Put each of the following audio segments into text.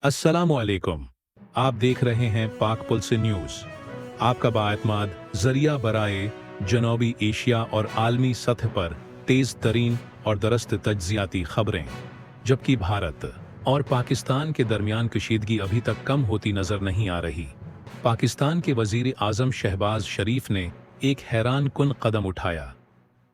अस्सलामुअलैकुम। आप देख रहे हैं पाक पुल्स न्यूज़, आपका बाएतमाद जरिया बराए जनूबी एशिया और आलमी सतह पर तेज़ तरीन और दरस्त तज्जियाती खबरें। जबकि भारत और पाकिस्तान के दरमियान कशीदगी अभी तक कम होती नजर नहीं आ रही। पाकिस्तान के वजीर आजम शहबाज शरीफ ने एक हैरान कुन कदम उठाया।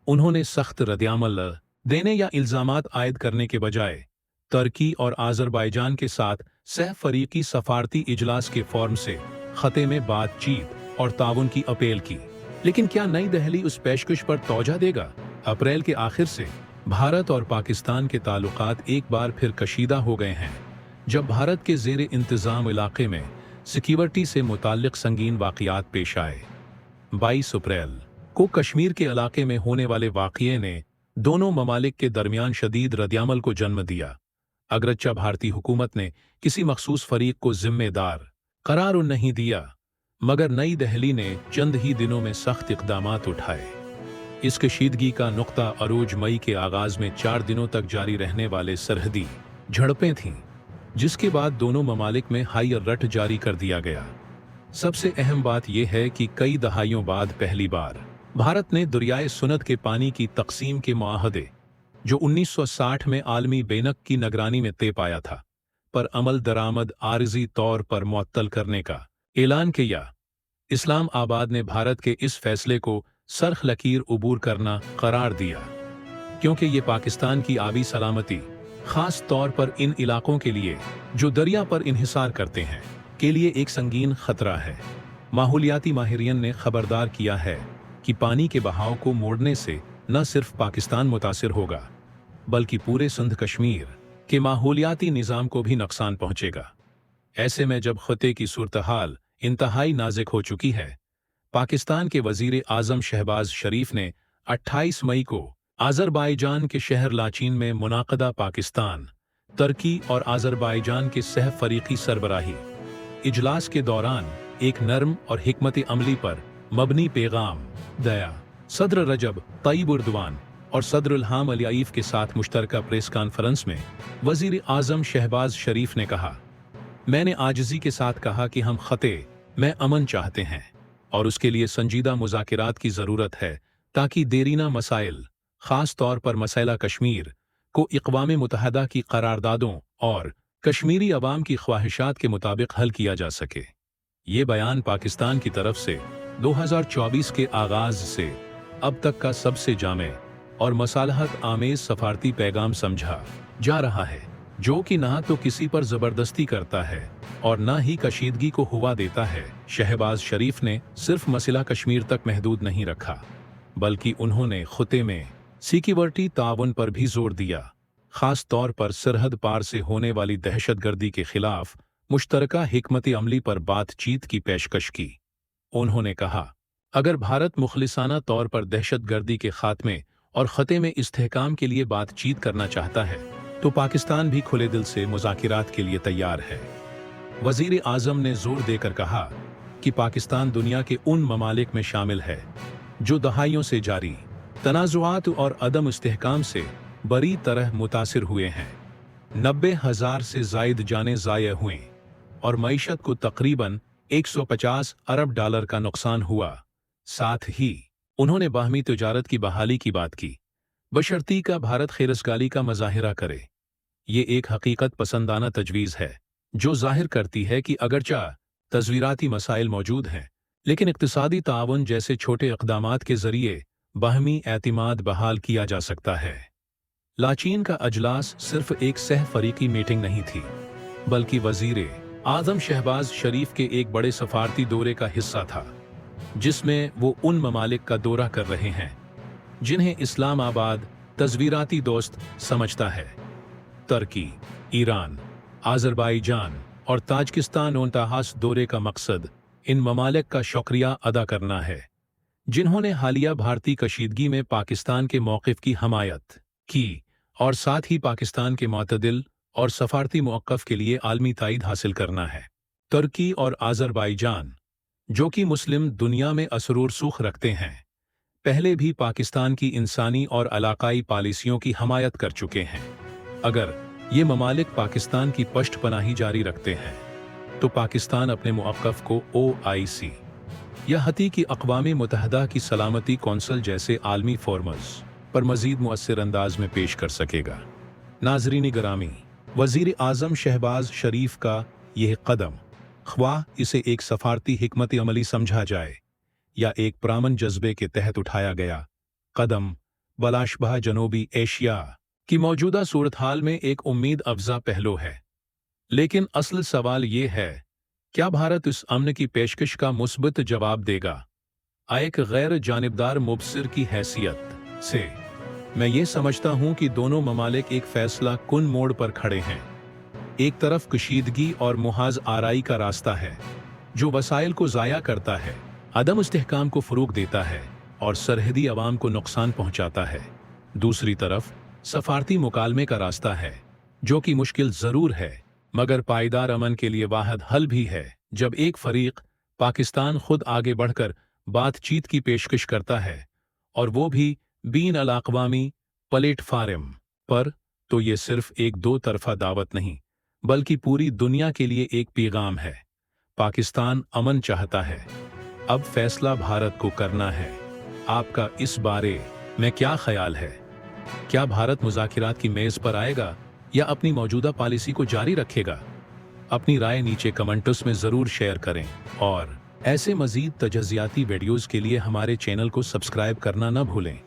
उन्होंने सख्त रद्दअमल देने या इल्जामात आयद करने के बजाय तुर्की और आज़रबाईजान के साथ सह फरीकी सफारती इजलास के फॉर्म से खते में बातचीत और ताउन की अपील की। लेकिन क्या नई दिल्ली उस पेशकश पर तवज्जो देगा? अप्रैल के आखिर से भारत और पाकिस्तान के ताल्लुकात एक बार फिर कशीदा हो गए हैं, जब भारत के ज़ेर इंतज़ाम इलाके में सिक्योरिटी से मुताल्लिक संगीन वाक़यात पेश आए। 22 अप्रैल को कश्मीर के इलाके में होने वाले वाक़ये ने दोनों ममालिक के दरमियान शदीद रद्दअमल को जन्म दिया। अगरचे भारतीय हुकूमत ने किसी मखसूस फरीक को जिम्मेदार करार नहीं दिया, मगर नई दिल्ली ने चंद ही दिनों में सख्त इक़दामात उठाए। इस कशीदगी का नुक्ता अरूज मई के आगाज में 4 दिनों तक जारी रहने वाले सरहदी झड़पें थीं, जिसके बाद दोनों ममालिक में हाई अलर्ट जारी कर दिया गया। सबसे अहम बात यह है कि कई दहाइयों बाद पहली बार भारत ने दरियाए सुनत के पानी की तकसीम के मुआहदे, जो 1960 में आलमी बैनक की निगरानी में तय पाया था, पर अमल दरामद आरजी तौर पर मुअत्तल करने का ऐलान किया। इस्लाम आबाद ने भारत के इस फैसले को सरख लकीर उबूर करना करार दिया, क्योंकि ये पाकिस्तान की आबी सलामती, खास तौर पर इन इलाकों के लिए जो दरिया पर इन्हिसार करते हैं, के लिए एक संगीन खतरा है। माहौलियाती माहिरीन ने खबरदार किया है कि पानी के बहाव को मोड़ने से न सिर्फ पाकिस्तान मुतासिर होगा, बल्कि पूरे सिंध कश्मीर के माहौलियाती निज़ाम को भी नुकसान पहुंचेगा। ऐसे में जब खत्े की सूरत हाल इंतहाई नाजुक हो चुकी है, पाकिस्तान के वजीर आजम शहबाज शरीफ ने 28 मई को आज़रबाईजान के शहर लाचीन में मुनाक़दा पाकिस्तान, तुर्की और आज़रबाईजान के सह फरीकी सरबराही इजलास के दौरान एक नर्म और हिकमत अमली पर मबनी पैगाम दया सदर रजब तय्यिब एर्दोआन और सदर इल्हाम अलियव के साथ मुश्तरका प्रेस कॉन्फ्रेंस में वजीर आजम शहबाज शरीफ ने कहा, मैंने आजिज़ी के साथ कहा कि हम खते में अमन चाहते हैं और उसके लिए संजीदा मुज़ाकिरात की ज़रूरत है, ताकि देरीना मसाइल, ख़ास तौर पर मसला कश्मीर को इक़वाम मुत्तहिदा की करारदादों और कश्मीरी अवाम की ख्वाहिशात के मुताबिक हल किया जा सके। ये बयान पाकिस्तान की तरफ से 2024 के आगाज़ से अब तक का सबसे जामे और मसालहत आमेज सफारती पैगाम समझा जा रहा है, जो कि ना तो किसी पर जबरदस्ती करता है और ना ही कशीदगी को हुआ देता है। शहबाज शरीफ ने सिर्फ मसला कश्मीर तक महदूद नहीं रखा, बल्कि उन्होंने खुते में सिक्योरिटी ताउन पर भी जोर दिया, खास तौर पर सरहद पार से होने वाली दहशतगर्दी के खिलाफ मुश्तरका हिकमत अमली पर बातचीत की पेशकश की। उन्होंने कहा, अगर भारत मुखलिसाना तौर पर दहशतगर्दी के खात्मे और खते में इस्तेहकाम के लिए बातचीत करना चाहता है, तो पाकिस्तान भी खुले दिल से मुज़ाकिरात के लिए तैयार है। वजीर आजम ने जोर देकर कहा कि पाकिस्तान दुनिया के उन ममालिक में शामिल है जो दहाइयों से जारी तनाज़ुआत और अदम इस्तेहकाम से बड़ी तरह मुतासिर हुए हैं। 90,000 से ज़ायद जानें ज़ाया हुए और मईशत को तकरीबन 150 अरब डॉलर का नुकसान हुआ। साथ ही उन्होंने बाहमी तिजारत की बहाली की बात की, बशर्ती का भारत खैरसगाली का मज़ाहिरा करे। ये एक हकीकत पसंदाना तजवीज़ है, जो जाहिर करती है कि अगरचा तज़वीराती मसाइल मौजूद हैं, लेकिन इक़्तिसादी ताउन जैसे छोटे इक़दामात के ज़रिए बाहमी एतिमाद बहाल किया जा सकता है। लाचीन का अजलास सिर्फ एक सह फरीकी मीटिंग नहीं थी, बल्कि वज़ीर आज़म शहबाज शरीफ के एक बड़े सफारती दौरे का हिस्सा था, जिसमें वो उन ममालिक का दौरा कर रहे हैं जिन्हें इस्लाम आबाद तज़वीराती दोस्त समझता है। तुर्की, ईरान, आज़रबाईजान और ताजिकिस्तान उनताहास दौरे का मकसद इन ममालिक का शुक्रिया अदा करना है, जिन्होंने हालिया भारतीय कशीदगी में पाकिस्तान के मौक़िफ़ की हमायत की और साथ ही पाकिस्तान के मुतदिल और सफारती मौक़िफ़ के लिए आलमी ताईद हासिल करना है। तुर्की और आज़रबाईजान, जो कि मुस्लिम दुनिया में असरूर सुख रखते हैं, पहले भी पाकिस्तान की इंसानी और इलाकाई पॉलिसियों की हमायत कर चुके हैं। अगर ये ममालिक पाकिस्तान की पश्तपनाही जारी रखते हैं तो पाकिस्तान अपने मौक़िफ़ को OIC या हती की अक़वाम मुत्तहिदा की सलामती कौंसिल जैसे आलमी फोरम्स पर मज़ीद मुअस्सिर अंदाज में पेश कर सकेगा। नाज़रीन गिरामी, वज़ीर आज़म शहबाज शरीफ का यह कदम, ख्वाह इसे एक सफारती हिकमत अमली समझा जाए या एक प्रामन जज्बे के तहत उठाया गया कदम, बलाशबह जनूबी एशिया की मौजूदा सूरत हाल में एक उम्मीद अफजा पहलू है। लेकिन असल सवाल ये है, क्या भारत इस अमन की पेशकश का मुस्बत जवाब देगा? एक गैर जानिबदार मुबसिर की हैसियत से मैं ये समझता हूँ कि दोनों ममालिक एक फैसला कुन मोड़ पर खड़े हैं। एक तरफ कशीदगी और मुहाज आराई का रास्ता है जो वसाइल को ज़ाया करता है, अदम इस्तेहकाम को फ़रोग़ देता है और सरहदी अवाम को नुकसान पहुँचाता है। दूसरी तरफ सफारती मुकालमे का रास्ता है जो कि मुश्किल ज़रूर है मगर पायदार अमन के लिए वाहिद हल भी है। जब एक फरीक पाकिस्तान खुद आगे बढ़कर बातचीत की पेशकश करता है और वो भी बीन अल-अक़वामी प्लेटफार्म पर, तो ये सिर्फ एक दो तरफा दावत नहीं बल्कि पूरी दुनिया के लिए एक पैगाम है। पाकिस्तान अमन चाहता है, अब फैसला भारत को करना है। आपका इस बारे में क्या ख्याल है? क्या भारत मुज़ाकिरात की मेज़ पर आएगा या अपनी मौजूदा पॉलिसी को जारी रखेगा? अपनी राय नीचे कमेंट्स में ज़रूर शेयर करें और ऐसे मज़ीद तजज़ियाती वीडियोज़ के लिए हमारे चैनल को सब्सक्राइब करना न भूलें।